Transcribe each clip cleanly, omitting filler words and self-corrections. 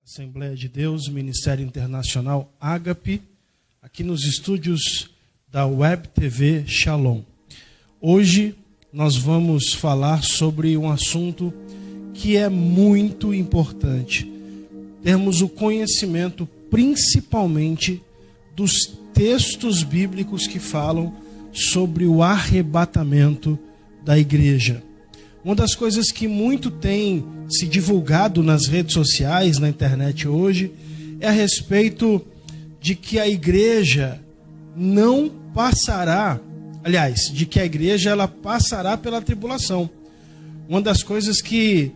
Assembleia de Deus, Ministério Internacional Ágape, aqui nos estúdios da Web TV Shalom. Hoje nós vamos falar sobre um assunto que é muito importante. Termos o conhecimento principalmente dos textos bíblicos que falam sobre o arrebatamento da igreja. Uma das coisas que muito tem se divulgado nas redes sociais, na internet hoje, é a respeito de que a igreja não passará, de que a igreja ela passará pela tribulação. Uma das coisas que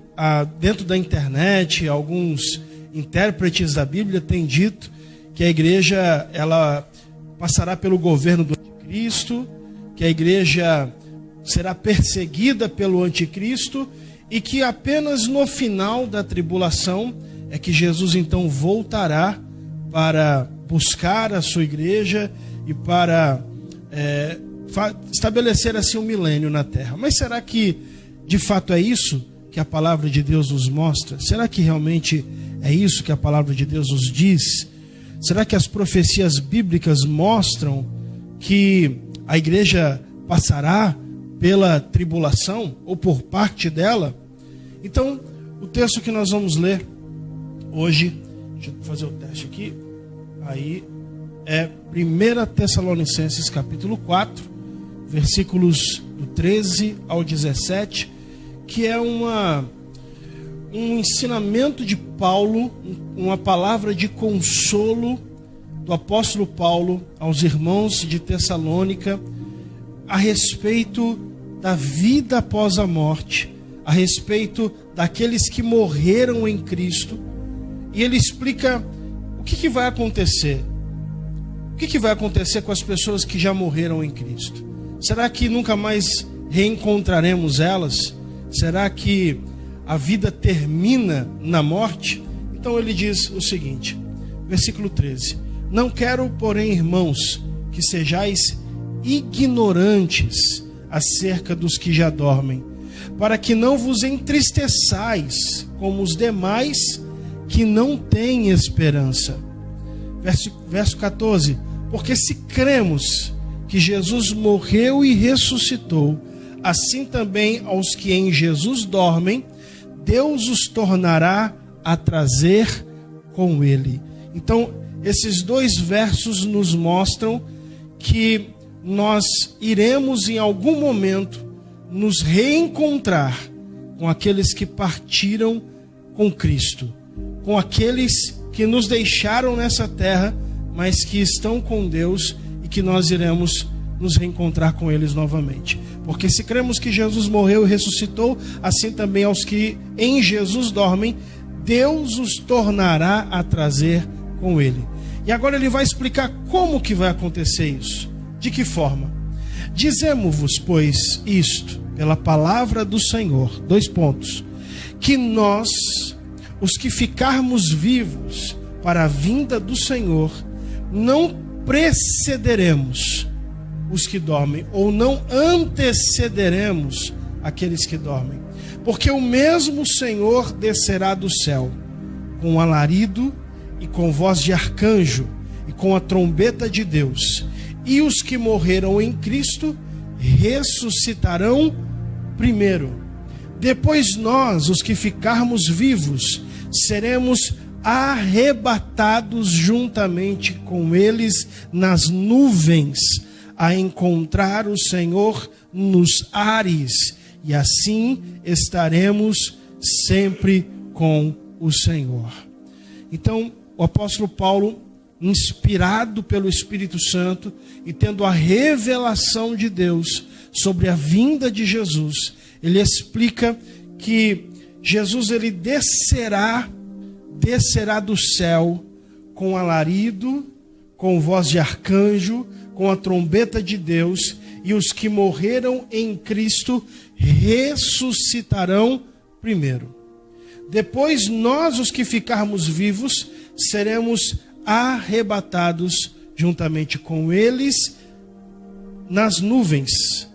dentro da internet, alguns intérpretes da Bíblia têm dito que a igreja ela passará pelo governo do anticristo, que a igreja será perseguida pelo anticristo e que apenas no final da tribulação é que Jesus então voltará para buscar a sua igreja e para estabelecer assim um milênio na terra. Mas será que de fato é isso que a palavra de Deus nos mostra? Será que realmente é isso que a palavra de Deus nos diz? Será que as profecias bíblicas mostram que a igreja passará pela tribulação ou por parte dela? Então, o texto que nós vamos ler hoje, deixa eu fazer o teste aqui, aí é 1 Tessalonicenses capítulo 4, versículos do 13 ao 17, que é um ensinamento de Paulo, uma palavra de consolo do apóstolo Paulo aos irmãos de Tessalônica a respeito da vida após a morte, a respeito daqueles que morreram em Cristo. E ele explica o que vai acontecer. O que vai acontecer com as pessoas que já morreram em Cristo? Será que nunca mais reencontraremos elas? Será que a vida termina na morte? Então ele diz o seguinte, versículo 13: Não quero, porém, irmãos, que sejais ignorantes acerca dos que já dormem, para que não vos entristeçais como os demais que não têm esperança. Verso 14: Porque se cremos que Jesus morreu e ressuscitou, assim também aos que em Jesus dormem, Deus os tornará a trazer com ele. Então, esses dois versos nos mostram que nós iremos em algum momento nos reencontrar com aqueles que partiram com Cristo, com aqueles que nos deixaram nessa terra, mas que estão com Deus e que nós iremos nos reencontrar com eles novamente. Porque se cremos que Jesus morreu e ressuscitou, assim também aos que em Jesus dormem, Deus os tornará a trazer com ele. E agora ele vai explicar como que vai acontecer isso. De que forma? Dizemos-vos, pois, isto, pela palavra do Senhor, que nós, os que ficarmos vivos para a vinda do Senhor, não precederemos os que dormem, ou não antecederemos aqueles que dormem. Porque o mesmo Senhor descerá do céu, com alarido e com voz de arcanjo, e com a trombeta de Deus, e os que morreram em Cristo ressuscitarão primeiro. Depois nós, os que ficarmos vivos, seremos arrebatados juntamente com eles nas nuvens, a encontrar o Senhor nos ares, e assim estaremos sempre com o Senhor. Então, o apóstolo Paulo, inspirado pelo Espírito Santo e tendo a revelação de Deus sobre a vinda de Jesus, ele explica que Jesus ele descerá do céu com alarido, com voz de arcanjo, com a trombeta de Deus, e os que morreram em Cristo ressuscitarão primeiro. Depois nós, os que ficarmos vivos, seremos arrebatados juntamente com eles nas nuvens,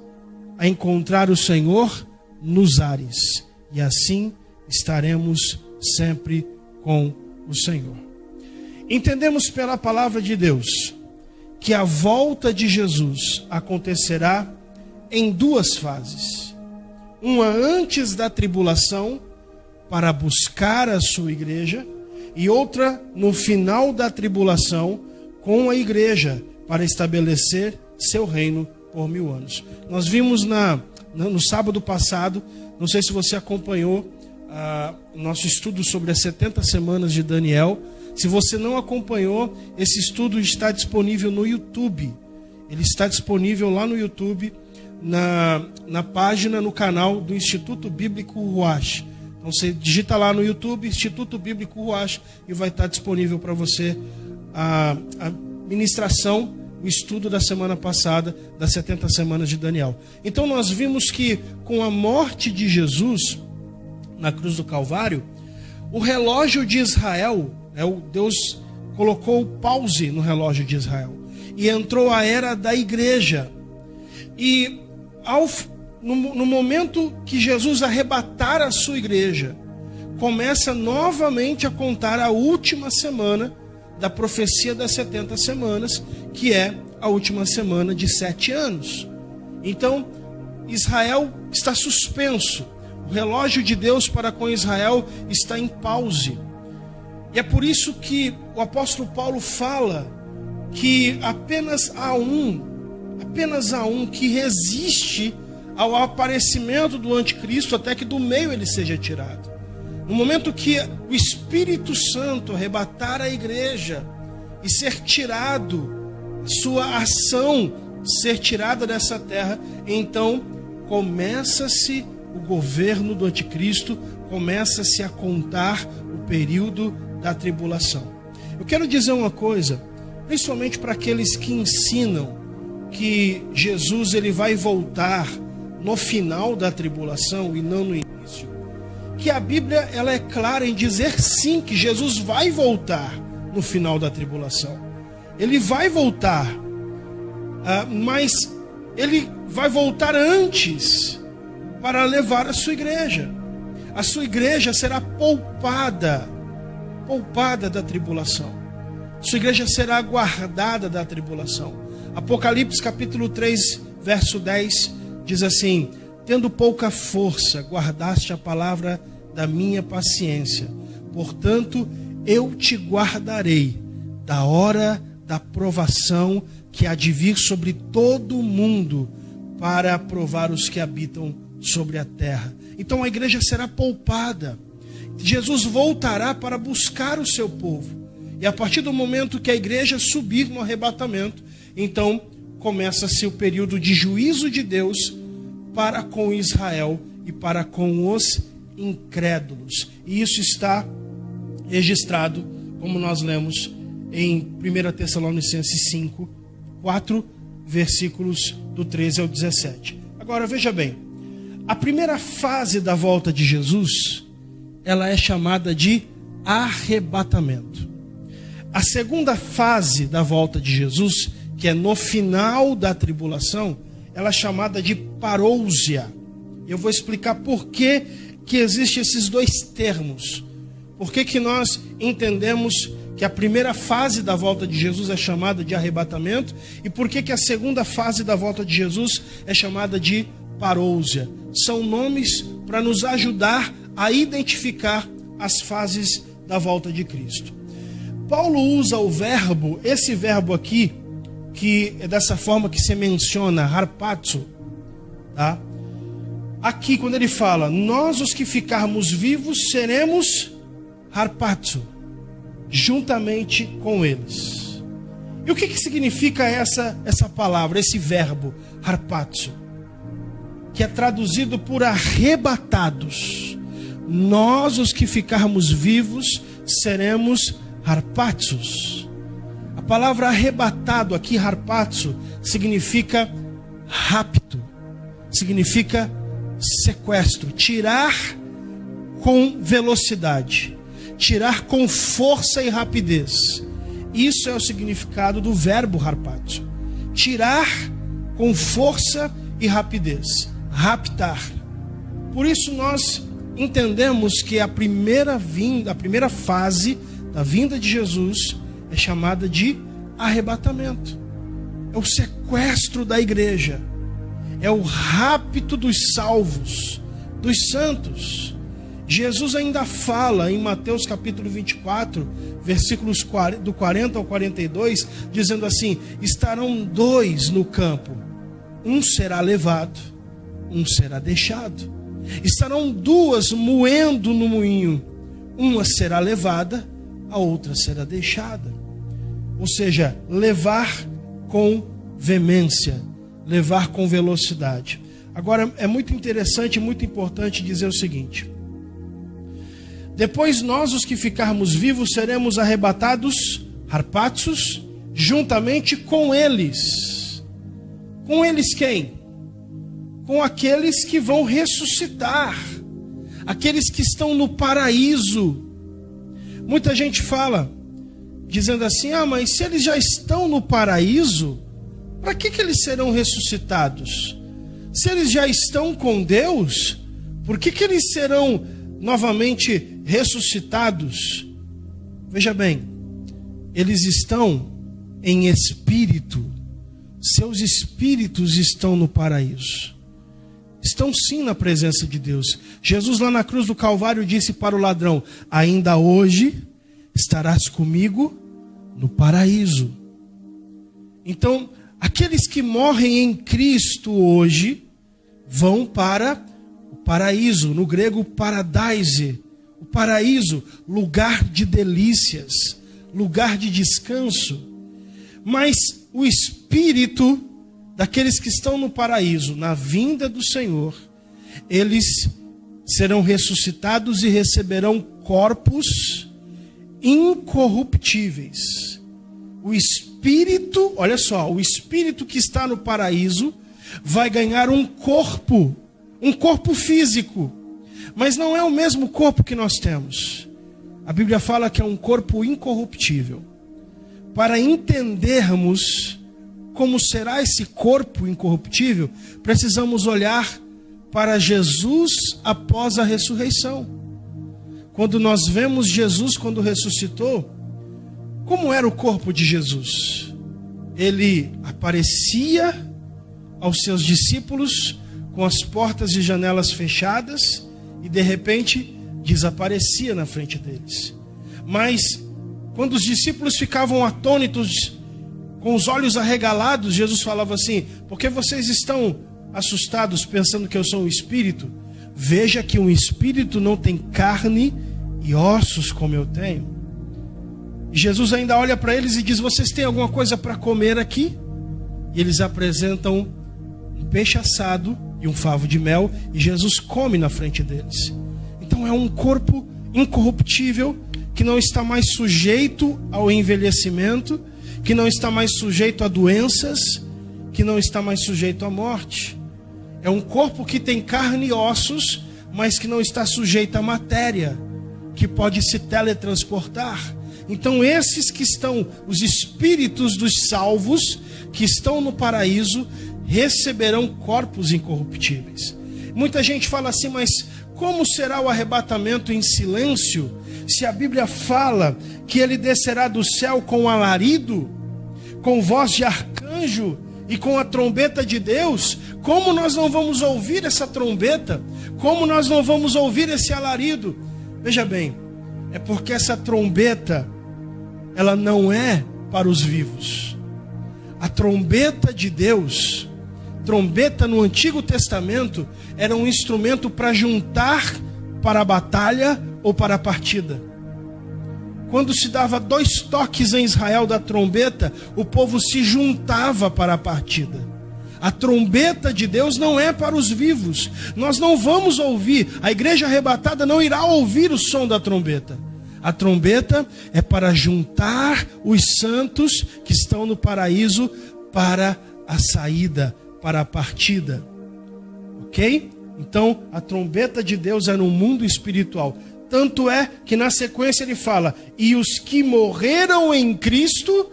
a encontrar o Senhor nos ares, e assim estaremos sempre com o Senhor. Entendemos pela palavra de Deus que a volta de Jesus acontecerá em duas fases. Uma antes da tribulação, para buscar a sua igreja, e outra no final da tribulação, com a igreja, para estabelecer seu reino por 1000 anos. Nós vimos no sábado passado, não sei se você acompanhou o nosso estudo sobre as 70 semanas de Daniel. Se você não acompanhou, esse estudo está disponível no YouTube. Ele está disponível lá no YouTube, na página, no canal do Instituto Bíblico Ruach. Então você digita lá no YouTube, Instituto Bíblico Ruach, e vai estar disponível para você a ministração, o estudo da semana passada, das 70 semanas de Daniel. Então nós vimos que com a morte de Jesus na cruz do Calvário, o relógio de Israel, Deus colocou o pause no relógio de Israel, e entrou a era da igreja. E no momento que Jesus arrebatar a sua igreja, começa novamente a contar a última semana da profecia das 70 semanas, que é a última semana de 7 anos. Então, Israel está suspenso. O relógio de Deus para com Israel está em pause. E é por isso que o apóstolo Paulo fala que apenas há um que resiste ao aparecimento do anticristo, até que do meio ele seja tirado. No momento que o Espírito Santo arrebatar a igreja e ser tirado, sua ação ser tirada dessa terra, então começa-se o governo do anticristo, começa-se a contar o período da tribulação. Eu quero dizer uma coisa, principalmente para aqueles que ensinam que Jesus ele vai voltar no final da tribulação e não no início, que a Bíblia ela é clara em dizer sim que Jesus vai voltar no final da tribulação. Ele vai voltar, mas ele vai voltar antes para levar a sua igreja. A sua igreja será poupada da tribulação. Sua igreja será guardada da tribulação. Apocalipse capítulo 3, verso 10 diz assim: tendo pouca força, guardaste a palavra da minha paciência. Portanto, eu te guardarei da hora da provação que há de vir sobre todo o mundo, para provar os que habitam sobre a terra. Então a igreja será poupada. Jesus voltará para buscar o seu povo. E a partir do momento que a igreja subir no arrebatamento, então começa-se o período de juízo de Deus para com Israel e para com os incrédulos. E isso está registrado, como nós lemos em 1 Tessalonicenses 5, 4, versículos do 13 ao 17. Agora veja bem, a primeira fase da volta de Jesus, ela é chamada de arrebatamento. A segunda fase da volta de Jesus, que é no final da tribulação, ela é chamada de parousia. Eu vou explicar por que existem esses dois termos. Por que nós entendemos que a primeira fase da volta de Jesus é chamada de arrebatamento e por que a segunda fase da volta de Jesus é chamada de parousia. São nomes para nos ajudar a identificar as fases da volta de Cristo. Paulo usa esse verbo aqui, que é dessa forma que se menciona, harpazo, tá? Aqui quando ele fala, nós os que ficarmos vivos seremos harpazo, juntamente com eles. E o que significa essa palavra, esse verbo, harpazo? Que é traduzido por arrebatados. Nós os que ficarmos vivos seremos harpazos. A palavra arrebatado aqui, harpazo, significa rapto, significa sequestro, tirar com velocidade, tirar com força e rapidez. Isso é o significado do verbo harpazo. Tirar com força e rapidez, raptar. Por isso nós entendemos que a primeira fase da vinda de Jesus é chamada de arrebatamento. É o sequestro da igreja. É o rapto dos salvos, dos santos. Jesus ainda fala em Mateus capítulo 24, versículos do 40 ao 42, dizendo assim: estarão dois no campo, um será levado, um será deixado. Estarão duas moendo no moinho, uma será levada, a outra será deixada. Ou seja, levar com veemência, levar com velocidade. Agora, é muito interessante, muito importante dizer o seguinte: depois nós, os que ficarmos vivos, seremos arrebatados, harpatsos, juntamente com eles. Com eles quem? Com aqueles que vão ressuscitar, aqueles que estão no paraíso. Muita gente fala, dizendo assim: mas se eles já estão no paraíso, para que eles serão ressuscitados? Se eles já estão com Deus, por que eles serão novamente ressuscitados? Veja bem, eles estão em espírito, seus espíritos estão no paraíso. Estão sim na presença de Deus. Jesus lá na cruz do Calvário disse para o ladrão: ainda hoje estarás comigo no paraíso. Então, aqueles que morrem em Cristo hoje vão para o paraíso, no grego paradise. O paraíso, lugar de delícias, lugar de descanso. Mas o espírito daqueles que estão no paraíso, na vinda do Senhor, eles serão ressuscitados e receberão corpos incorruptíveis. O espírito, olha só, o espírito que está no paraíso vai ganhar um corpo físico, mas não é o mesmo corpo que nós temos. A Bíblia fala que é um corpo incorruptível. Para entendermos como será esse corpo incorruptível, precisamos olhar para Jesus após a ressurreição. Quando nós vemos Jesus quando ressuscitou, como era o corpo de Jesus? Ele aparecia aos seus discípulos com as portas e janelas fechadas e de repente desaparecia na frente deles. Mas quando os discípulos ficavam atônitos, com os olhos arregalados, Jesus falava assim: por que vocês estão assustados pensando que eu sou um espírito? Veja que um espírito não tem carne e ossos como eu tenho. E Jesus ainda olha para eles e diz: vocês têm alguma coisa para comer aqui? E eles apresentam um peixe assado e um favo de mel, e Jesus come na frente deles. Então é um corpo incorruptível, que não está mais sujeito ao envelhecimento, que não está mais sujeito a doenças, que não está mais sujeito à morte. É um corpo que tem carne e ossos, mas que não está sujeito à matéria, que pode se teletransportar. Então esses que estão, os espíritos dos salvos, que estão no paraíso, receberão corpos incorruptíveis. Muita gente fala assim: mas como será o arrebatamento em silêncio, se a Bíblia fala que ele descerá do céu com alarido, com voz de arcanjo e com a trombeta de Deus? Como nós não vamos ouvir essa trombeta? Como nós não vamos ouvir esse alarido? Veja bem, é porque essa trombeta, ela não é para os vivos. A trombeta de Deus, trombeta no Antigo Testamento, era um instrumento para juntar para a batalha ou para a partida. Quando se dava 2 toques em Israel da trombeta, o povo se juntava para a partida. A trombeta de Deus não é para os vivos. Nós não vamos ouvir, a igreja arrebatada não irá ouvir o som da trombeta. A trombeta é para juntar os santos que estão no paraíso para a saída, para a partida. Ok? Então, a trombeta de Deus é no mundo espiritual. Tanto é que na sequência ele fala: e os que morreram em Cristo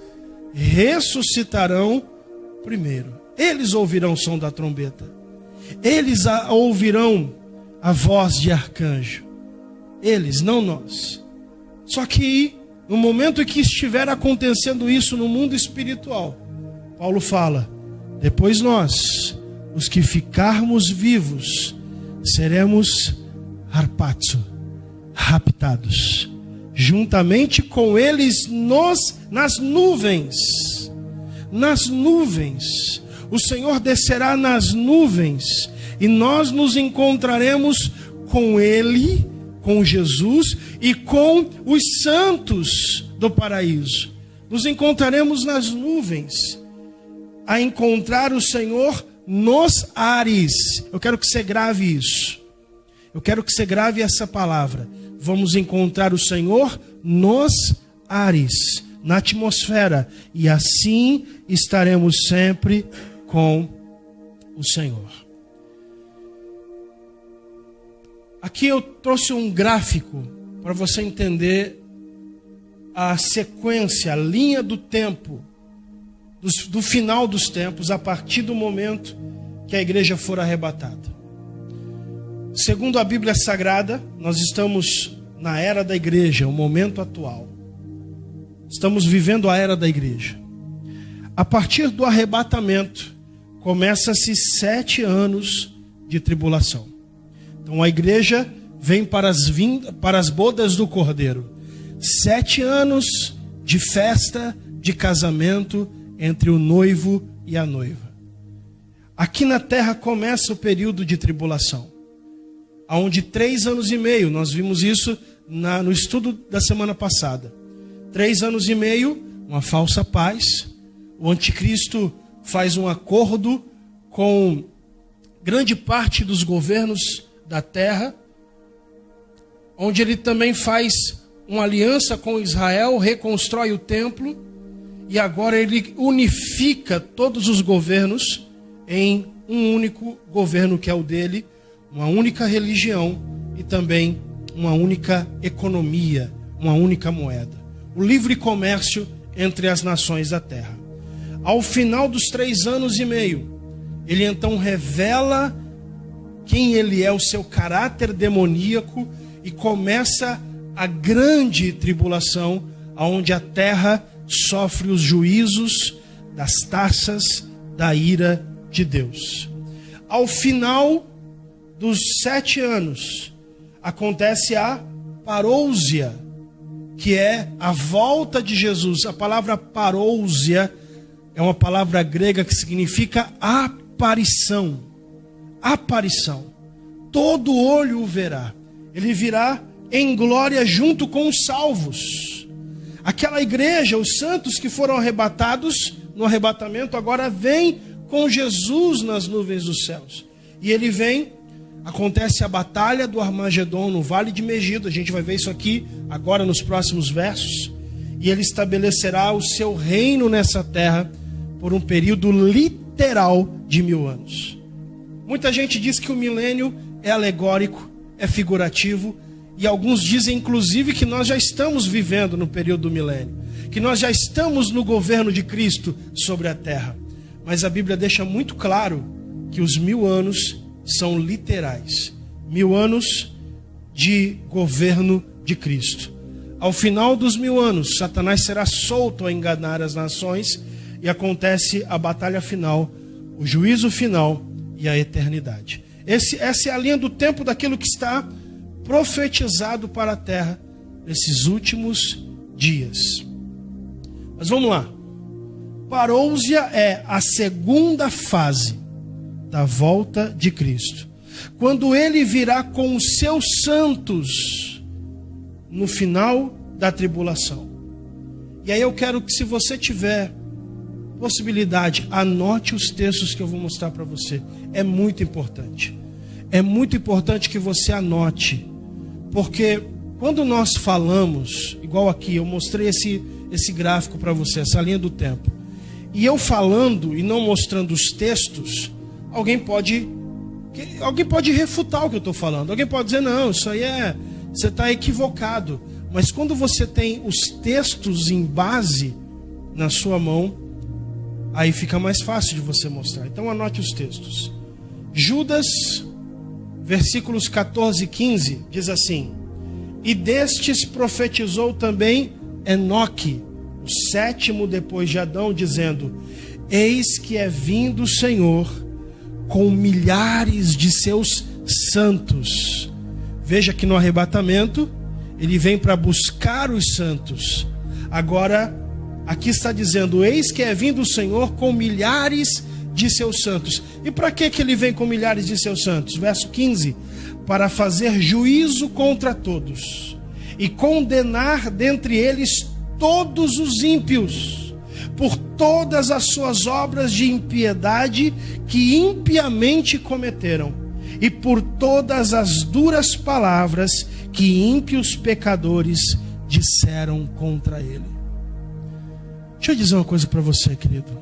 ressuscitarão primeiro. Eles ouvirão o som da trombeta. Eles ouvirão a voz de arcanjo. Eles, não nós. Só que no momento em que estiver acontecendo isso no mundo espiritual, Paulo fala: depois nós, os que ficarmos vivos, seremos raptados, juntamente com eles nas nuvens. Nas nuvens. O Senhor descerá nas nuvens e nós nos encontraremos com Ele, com Jesus e com os santos do paraíso. Nos encontraremos nas nuvens, a encontrar o Senhor nos ares. Eu quero que você grave isso. Eu quero que você grave essa palavra. Vamos encontrar o Senhor nos ares, na atmosfera, e assim estaremos sempre com o Senhor. Aqui eu trouxe um gráfico para você entender a sequência, a linha do tempo, do final dos tempos, a partir do momento que a igreja for arrebatada. Segundo a Bíblia Sagrada, nós estamos na era da igreja, o momento atual. Estamos vivendo a era da igreja. A partir do arrebatamento, começa-se 7 anos de tribulação. Então a igreja vem para as bodas do Cordeiro. 7 anos de festa, de casamento entre o noivo e a noiva. Aqui na terra começa o período de tribulação, onde 3 anos e meio, nós vimos isso no estudo da semana passada. 3 anos e meio, uma falsa paz. O anticristo faz um acordo com grande parte dos governos da terra, onde ele também faz uma aliança com Israel, reconstrói o templo, e agora ele unifica todos os governos em um único governo, que é o dele, uma única religião e também uma única economia, uma única moeda. O livre comércio entre as nações da terra. Ao final dos 3 anos e meio, ele então revela quem ele é, o seu caráter demoníaco, e começa a grande tribulação, onde a terra sofre os juízos das taças da ira de Deus. Ao final dos 7 anos, acontece a parousia, que é a volta de Jesus. A palavra parousia é uma palavra grega que significa aparição. Aparição. Todo olho o verá. Ele virá em glória junto com os salvos. Aquela igreja, os santos que foram arrebatados no arrebatamento, agora vem com Jesus nas nuvens dos céus. E ele vem, acontece a batalha do Armagedon no Vale de Megido. A gente vai ver isso aqui agora nos próximos versos. E ele estabelecerá o seu reino nessa terra por um período literal de 1000 anos. Muita gente diz que o milênio é alegórico, é figurativo, e alguns dizem inclusive que nós já estamos vivendo no período do milênio, que nós já estamos no governo de Cristo sobre a terra. Mas a Bíblia deixa muito claro que os 1000 anos são literais. 1000 anos de governo de Cristo. Ao final dos 1000 anos, Satanás será solto a enganar as nações, e acontece a batalha final, o juízo final e a eternidade. Essa é a linha do tempo daquilo que está profetizado para a terra nesses últimos dias. Mas vamos lá. Parousia é a segunda fase da volta de Cristo, quando ele virá com os seus santos no final da tribulação. E aí eu quero que, se você tiver possibilidade, anote os textos que eu vou mostrar para você. É muito importante. É muito importante que você anote, porque quando nós falamos, igual aqui, eu mostrei esse gráfico para você, essa linha do tempo, e eu falando e não mostrando os textos, alguém pode refutar o que eu estou falando. Alguém pode dizer: não, isso aí você está equivocado. Mas quando você tem os textos em base na sua mão, aí fica mais fácil de você mostrar. Então anote os textos. Judas, versículos 14 e 15, diz assim: e destes profetizou também Enoque, o sétimo depois de Adão, dizendo: eis que é vindo o Senhor com milhares de seus santos. Veja que no arrebatamento ele vem para buscar os santos. Agora aqui está dizendo: eis que é vindo o Senhor com milhares de seus santos. E para que ele vem com milhares de seus santos? Verso 15: para fazer juízo contra todos e condenar dentre eles todos os ímpios, por todas as suas obras de impiedade que impiamente cometeram, e por todas as duras palavras que ímpios pecadores disseram contra ele. Deixa eu dizer uma coisa para você, querido.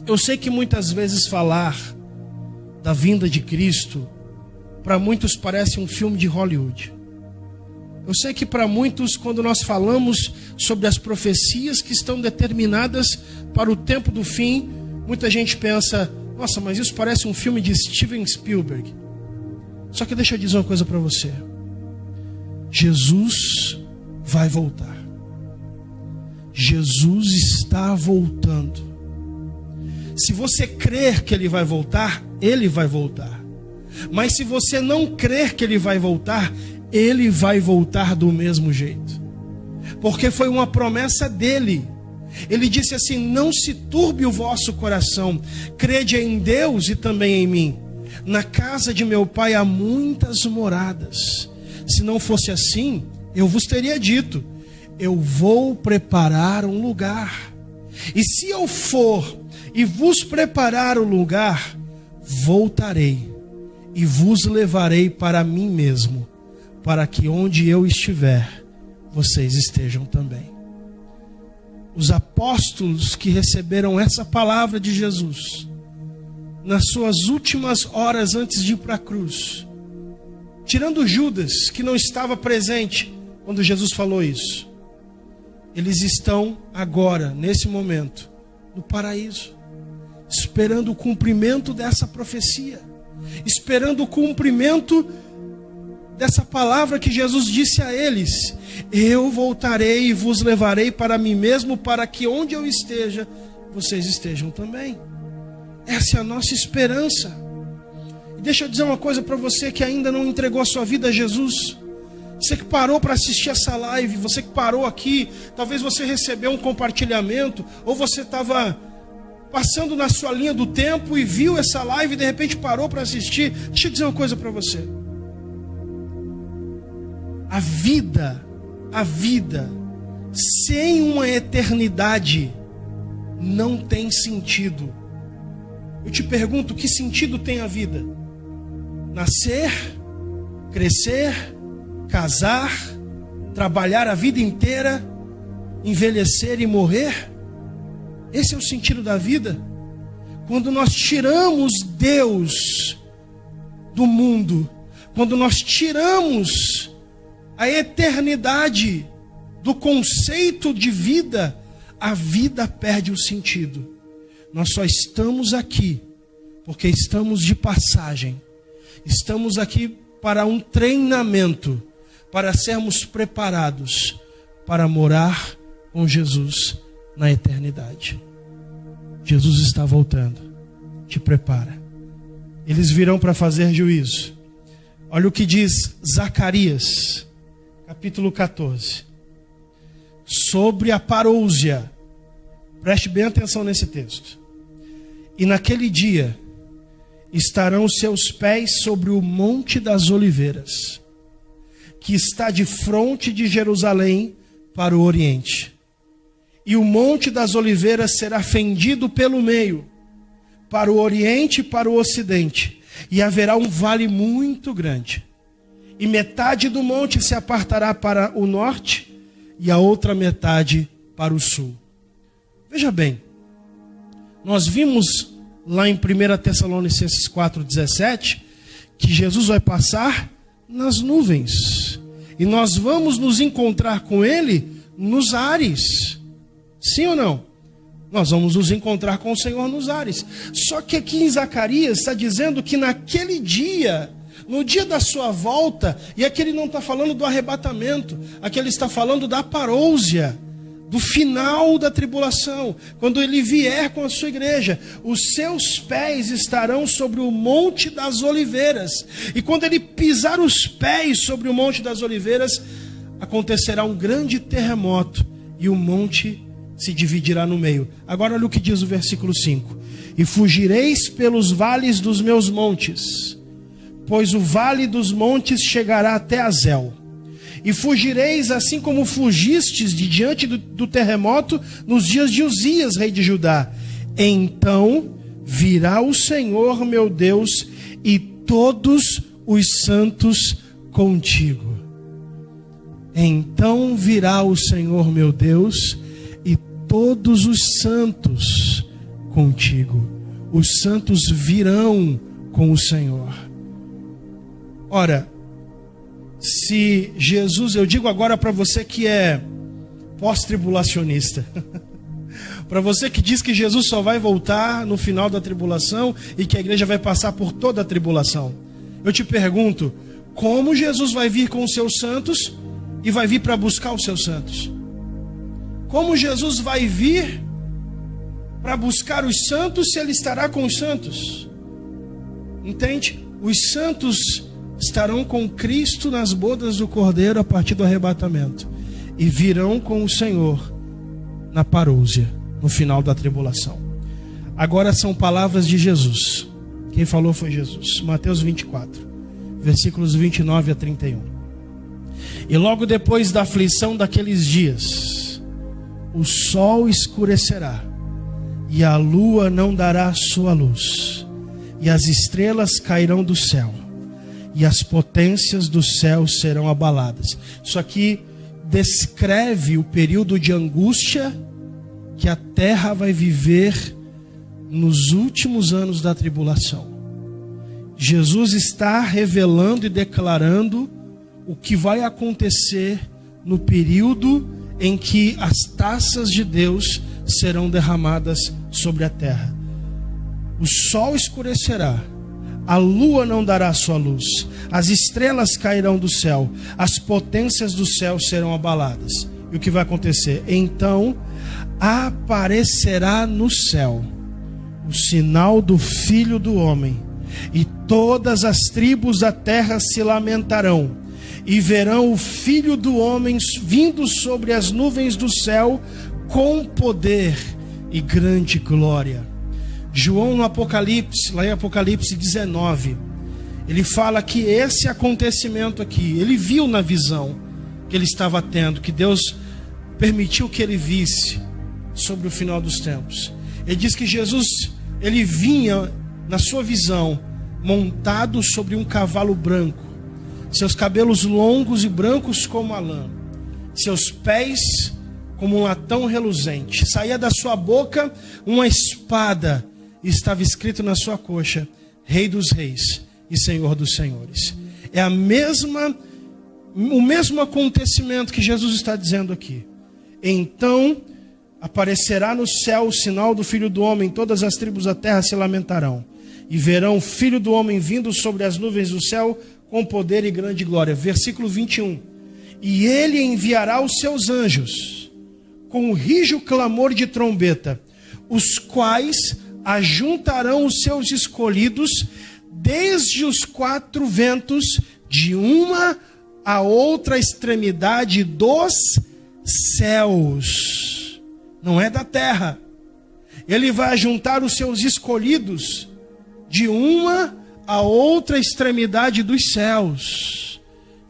Eu sei que muitas vezes falar da vinda de Cristo, para muitos parece um filme de Hollywood. Eu sei que para muitos, quando nós falamos sobre as profecias que estão determinadas para o tempo do fim, muita gente pensa: nossa, mas isso parece um filme de Steven Spielberg. Só que deixa eu dizer uma coisa para você. Jesus vai voltar. Jesus está voltando. Se você crer que ele vai voltar, ele vai voltar. Mas se você não crer que ele vai voltar, ele vai voltar do mesmo jeito. Porque foi uma promessa dele. Ele disse assim: não se turbe o vosso coração, crede em Deus e também em mim. Na casa de meu pai há muitas moradas. Se não fosse assim, eu vos teria dito: eu vou preparar um lugar. E se eu for e vos preparar o lugar, voltarei e vos levarei para mim mesmo, para que onde eu estiver, vocês estejam também. Os apóstolos que receberam essa palavra de Jesus, nas suas últimas horas antes de ir para a cruz, tirando Judas, que não estava presente quando Jesus falou isso, eles estão agora, nesse momento, no paraíso, esperando o cumprimento dessa profecia, esperando o cumprimento dessa palavra que Jesus disse a eles: eu voltarei e vos levarei para mim mesmo, para que onde eu esteja, vocês estejam também. Essa é a nossa esperança. E deixa eu dizer uma coisa para você que ainda não entregou a sua vida a Jesus. Você que parou para assistir essa live, você que parou aqui, talvez você recebeu um compartilhamento, ou você estava passando na sua linha do tempo e viu essa live e de repente parou para assistir. Deixa eu dizer uma coisa para você. A vida sem uma eternidade não tem sentido. Eu te pergunto: que sentido tem a vida? Nascer, crescer, casar, trabalhar a vida inteira, envelhecer e morrer? Esse é o sentido da vida? Quando nós tiramos Deus do mundo, quando nós tiramos a eternidade do conceito de vida, a vida perde o sentido. Nós só estamos aqui porque estamos de passagem. Estamos aqui para um treinamento, para sermos preparados para morar com Jesus na eternidade. Jesus está voltando. Te prepara. Eles virão para fazer juízo. Olha o que diz Zacarias, capítulo 14. Sobre a parousia. Preste bem atenção nesse texto. E naquele dia estarão os seus pés sobre o Monte das Oliveiras, que está de fronte de Jerusalém para o oriente. E o Monte das Oliveiras será fendido pelo meio, para o oriente e para o ocidente. E haverá um vale muito grande. E metade do monte se apartará para o norte e a outra metade para o sul. Veja bem, nós vimos lá em 1 Tessalonicenses 4,17 que Jesus vai passar nas nuvens. E nós vamos nos encontrar com Ele nos ares. Sim ou não? Nós vamos nos encontrar com o Senhor nos ares. Só que aqui em Zacarias está dizendo que naquele dia No dia da sua volta, e aqui ele não está falando do arrebatamento, aqui ele está falando da parousia, do final da tribulação, quando ele vier com a sua igreja, os seus pés estarão sobre o Monte das Oliveiras, e quando ele pisar os pés sobre o Monte das Oliveiras, acontecerá um grande terremoto, e o monte se dividirá no meio. Agora olha o que diz o versículo 5: e fugireis pelos vales dos meus montes, pois o vale dos montes chegará até Azel. E fugireis assim como fugistes de diante do terremoto nos dias de Uzias, rei de Judá. Então virá o Senhor meu Deus e todos os santos contigo. Então virá o Senhor meu Deus e todos os santos contigo. Os santos virão com o Senhor. Ora, se Jesus, eu digo agora para você que é pós-tribulacionista, para você que diz que Jesus só vai voltar no final da tribulação e que a igreja vai passar por toda a tribulação, eu te pergunto, como Jesus vai vir com os seus santos e vai vir para buscar os seus santos? Como Jesus vai vir para buscar os santos se ele estará com os santos? Entende? Os santos estarão com Cristo nas bodas do Cordeiro a partir do arrebatamento e virão com o Senhor na parousia, no final da tribulação. Agora são palavras de Jesus. Quem falou foi Jesus. Mateus 24, versículos 29 a 31. E logo depois da aflição daqueles dias, o sol escurecerá, e a lua não dará sua luz, e as estrelas cairão do céu, e as potências do céu serão abaladas. Isso aqui descreve o período de angústia que a terra vai viver nos últimos anos da tribulação. Jesus está revelando e declarando o que vai acontecer no período em que as taças de Deus serão derramadas sobre a terra. O sol escurecerá, a lua não dará sua luz, as estrelas cairão do céu, as potências do céu serão abaladas. E o que vai acontecer? Então aparecerá no céu o sinal do Filho do Homem, e todas as tribos da terra se lamentarão, e verão o Filho do Homem vindo sobre as nuvens do céu com poder e grande glória. João no Apocalipse, lá em Apocalipse 19, ele fala que esse acontecimento aqui, ele viu na visão que ele estava tendo, que Deus permitiu que ele visse sobre o final dos tempos. Ele diz que Jesus, ele vinha na sua visão montado sobre um cavalo branco, seus cabelos longos e brancos como a lã, seus pés como um latão reluzente, saía da sua boca uma espada, e estava escrito na sua coxa: Rei dos Reis e Senhor dos Senhores. É o mesmo acontecimento que Jesus está dizendo aqui. Então aparecerá no céu o sinal do Filho do Homem, todas as tribos da terra se lamentarão, e verão o Filho do Homem vindo sobre as nuvens do céu com poder e grande glória. Versículo 21. E ele enviará os seus anjos com o rijo clamor de trombeta, os quais ajuntarão os seus escolhidos desde os quatro ventos, de uma a outra extremidade dos céus. Não é da terra. Ele vai juntar os seus escolhidos de uma a outra extremidade dos céus.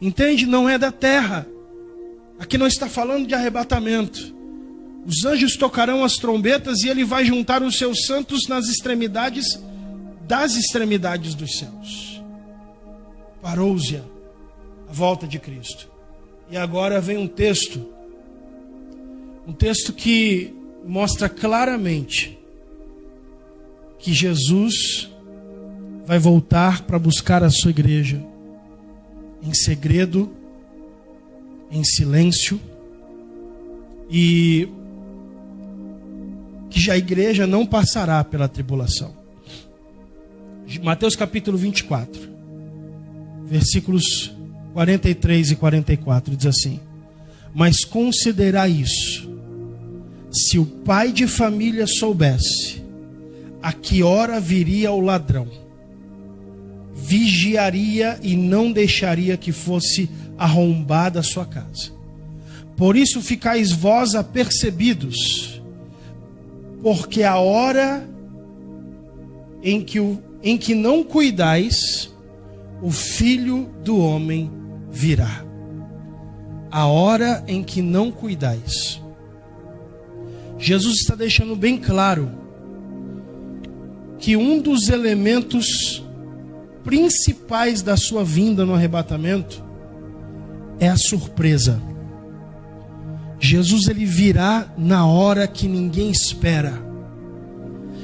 Entende? Não é da terra. Aqui não está falando de arrebatamento. Os anjos tocarão as trombetas e ele vai juntar os seus santos nas extremidades das extremidades dos céus. Parousia, a volta de Cristo. E agora vem um texto que mostra claramente que Jesus vai voltar para buscar a sua igreja em segredo, em silêncio, e que a igreja não passará pela tribulação. Mateus capítulo 24. versículos 43 e 44, diz assim: mas considerai isso, se o pai de família soubesse a que hora viria o ladrão, vigiaria e não deixaria que fosse arrombada a sua casa. Por isso ficais vós apercebidos, porque a hora em que não cuidais, o Filho do Homem virá. A hora em que não cuidais. Jesus está deixando bem claro que um dos elementos principais da sua vinda no arrebatamento é a surpresa. Jesus, ele virá na hora que ninguém espera.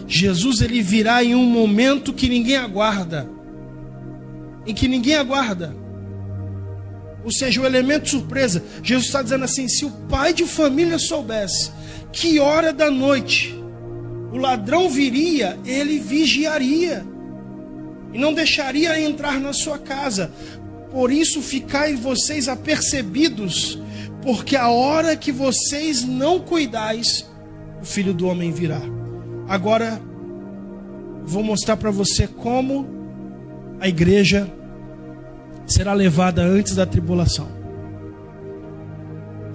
Jesus, ele virá em um momento que ninguém aguarda. Em que ninguém aguarda. Ou seja, o elemento surpresa. Jesus está dizendo assim: se o pai de família soubesse que hora da noite o ladrão viria, ele vigiaria e não deixaria entrar na sua casa. Por isso ficai vocês apercebidos, porque a hora que vocês não cuidais, o Filho do Homem virá. Agora, vou mostrar para você como a igreja será levada antes da tribulação.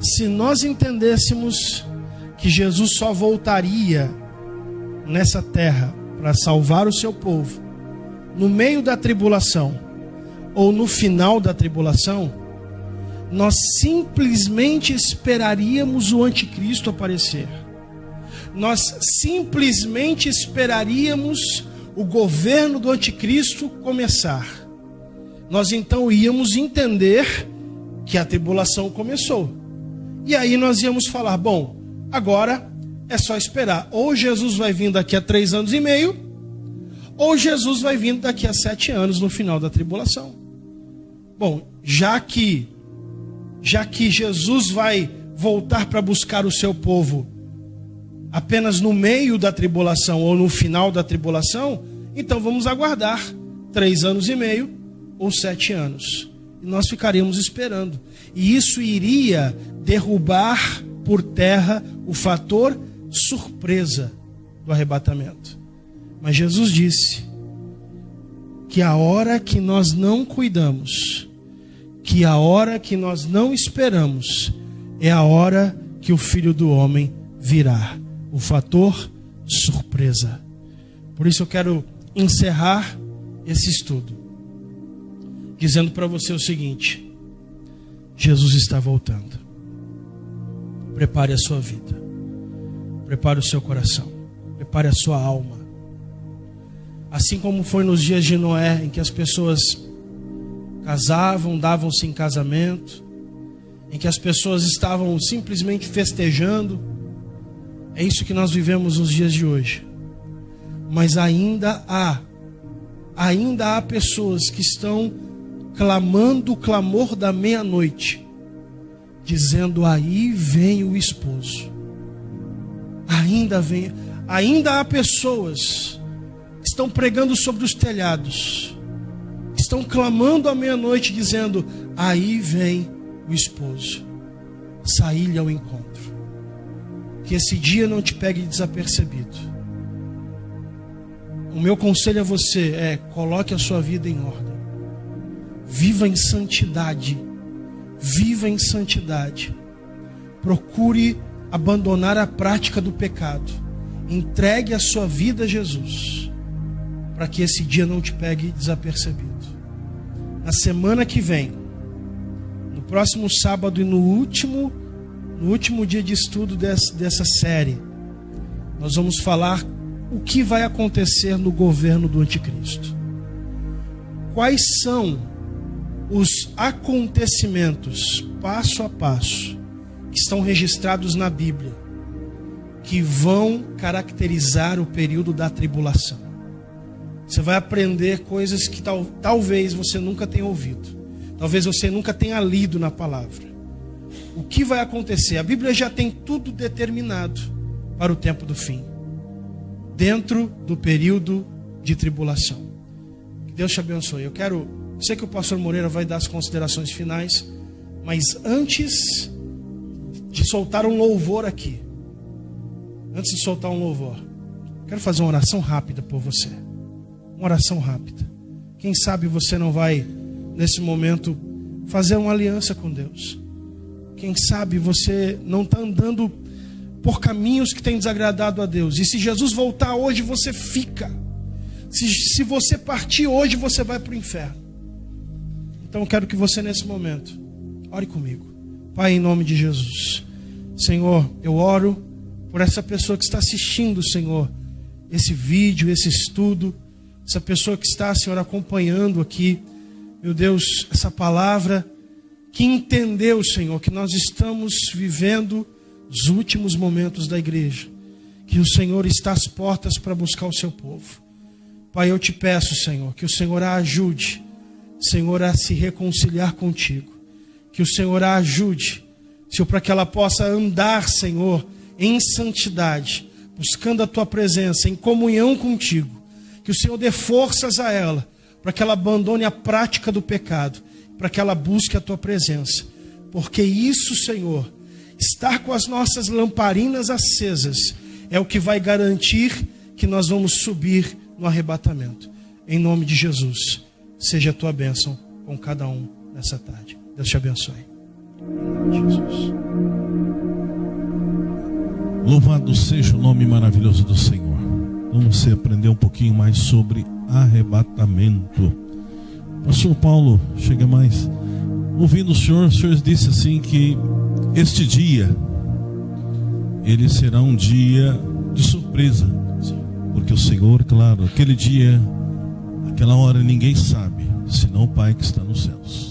Se nós entendêssemos que Jesus só voltaria nessa terra para salvar o seu povo no meio da tribulação ou no final da tribulação, nós simplesmente esperaríamos o anticristo aparecer. Nós simplesmente esperaríamos o governo do anticristo começar. Nós então íamos entender que a tribulação começou. E aí nós íamos falar: bom, agora é só esperar. Ou Jesus vai vir daqui a 3 anos e meio, ou Jesus vai vir daqui a 7 anos no final da tribulação. Bom, já que Jesus vai voltar para buscar o seu povo apenas no meio da tribulação ou no final da tribulação, então vamos aguardar 3 anos e meio ou 7 anos. E nós ficaríamos esperando. E isso iria derrubar por terra o fator surpresa do arrebatamento. Mas Jesus disse que a hora que nós não cuidamos, que a hora que nós não esperamos, é a hora que o Filho do Homem virá. O fator surpresa. Por isso eu quero encerrar esse estudo dizendo para você o seguinte: Jesus está voltando. Prepare a sua vida, prepare o seu coração, prepare a sua alma. Assim como foi nos dias de Noé, em que as pessoas casavam, davam-se em casamento, em que as pessoas estavam simplesmente festejando, é isso que nós vivemos nos dias de hoje. Mas ainda há pessoas que estão clamando o clamor da meia-noite, dizendo: aí vem o esposo. Ainda há pessoas que estão pregando sobre os telhados, que estão clamando à meia-noite, dizendo: aí vem o esposo. Saí-lhe ao encontro. Que esse dia não te pegue desapercebido. O meu conselho a você é: coloque a sua vida em ordem. Viva em santidade. Viva em santidade. Procure abandonar a prática do pecado. Entregue a sua vida a Jesus, para que esse dia não te pegue desapercebido. Na semana que vem, no próximo sábado e no último dia de estudo dessa série, nós vamos falar o que vai acontecer no governo do anticristo. Quais são os acontecimentos, passo a passo, que estão registrados na Bíblia, que vão caracterizar o período da tribulação. Você vai aprender coisas que talvez você nunca tenha ouvido, talvez você nunca tenha lido na palavra. O que vai acontecer? A Bíblia já tem tudo determinado para o tempo do fim, dentro do período de tribulação. Que Deus te abençoe. Eu quero Sei que o pastor Moreira vai dar as considerações finais, mas antes de soltar um louvor aqui, quero fazer uma oração rápida por você. Uma oração rápida. Quem sabe você não vai, nesse momento, fazer uma aliança com Deus. Quem sabe você não está andando por caminhos que têm desagradado a Deus. E se Jesus voltar hoje, você fica. Se você partir hoje, você vai para o inferno. Então eu quero que você, nesse momento, ore comigo. Pai, em nome de Jesus. Senhor, eu oro por essa pessoa que está assistindo, Senhor, esse vídeo, esse estudo. Essa pessoa que está, Senhor, acompanhando aqui, meu Deus, essa palavra, que entendeu, Senhor, que nós estamos vivendo os últimos momentos da igreja, que o Senhor está às portas para buscar o seu povo. Pai, eu te peço, Senhor, que o Senhor a ajude, Senhor, a se reconciliar contigo, que o Senhor a ajude, Senhor, para que ela possa andar, Senhor, em santidade, buscando a tua presença, em comunhão contigo. Que o Senhor dê forças a ela, para que ela abandone a prática do pecado, para que ela busque a tua presença. Porque isso, Senhor, estar com as nossas lamparinas acesas, é o que vai garantir que nós vamos subir no arrebatamento. Em nome de Jesus, seja a tua bênção com cada um nessa tarde. Deus te abençoe. Em nome de Jesus. Louvado seja o nome maravilhoso do Senhor. Vamos aprender um pouquinho mais sobre arrebatamento. Pastor Paulo, chega mais. Ouvindo o senhor disse assim que este dia, ele será um dia de surpresa. Porque o Senhor, claro, aquele dia, aquela hora ninguém sabe, senão o Pai que está nos céus.